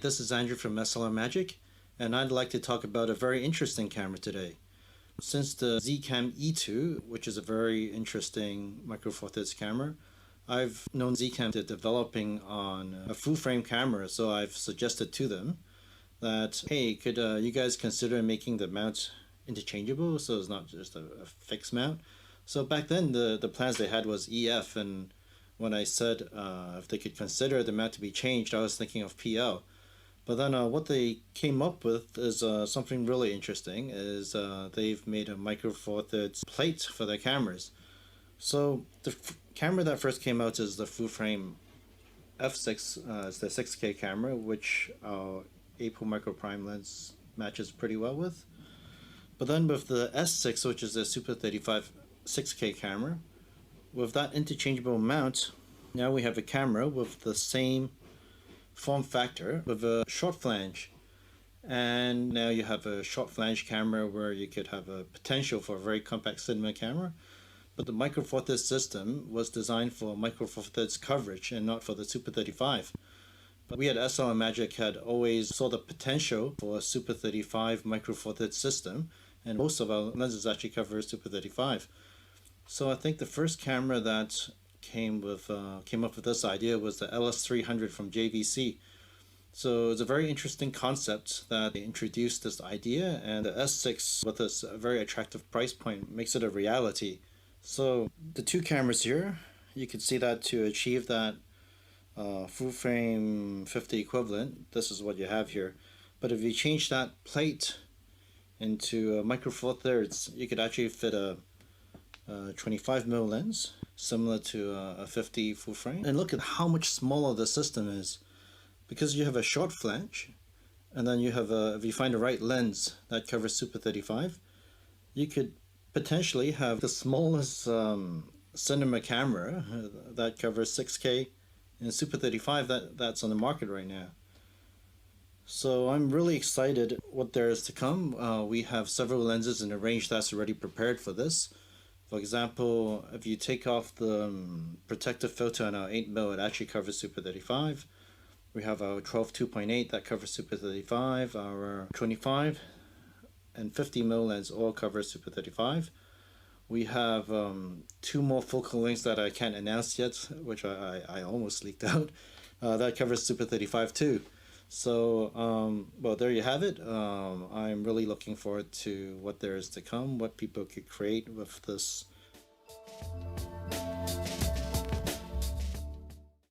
this is Andrew from SLR Magic, and I'd like to talk about a very interesting camera today. Since the Zcam E2, which is a very interesting micro four thirds camera, I've known Zcam to developing on a full frame camera, so I've suggested to them that, hey, could you guys consider making the mount interchangeable so it's not just a fixed mount? So back then the plans they had was EF, and when I said if they could consider the mount to be changed, I was thinking of PL. But then what they came up with is something really interesting, is they've made a micro four thirds plate for their cameras. So the camera that first came out is the full frame F6, it's the 6K camera, which April micro prime lens matches pretty well with. But then with the S6, which is the Super 35 6K camera, with that interchangeable mount, now we have a camera with the same form factor with a short flange. And now you have a short flange camera where you could have a potential for a very compact cinema camera. But the micro four thirds system was designed for micro four thirds coverage and not for the Super 35. But we at SLR Magic had always saw the potential for a Super 35 micro four thirds system, and most of our lenses actually cover Super 35. So I think the first camera that came up with this idea was the LS300 from JVC. So it's a very interesting concept that they introduced this idea, and the S6 with this very attractive price point makes it a reality. So the two cameras here, you can see that to achieve that full frame 50 equivalent, this is what you have here. But if you change that plate into a micro four thirds, you could actually fit a 25mm lens similar to a 50 full frame. And look at how much smaller the system is, because you have a short flange, and then you have if you find the right lens that covers Super 35, you could potentially have the smallest cinema camera that covers 6K in Super 35 that's on the market right now. So I'm really excited what there is to come. We have several lenses in the range that's already prepared for this. For example, if you take off the protective filter on our 8mm, it actually covers Super 35. We have our 12 2.8 that covers Super 35, our 25 and 50mm lens all cover Super 35. We have two more focal lengths that I can't announce yet, which I almost leaked out, that covers Super 35 too. So, well, there you have it. I'm really looking forward to what there is to come, what people could create with this.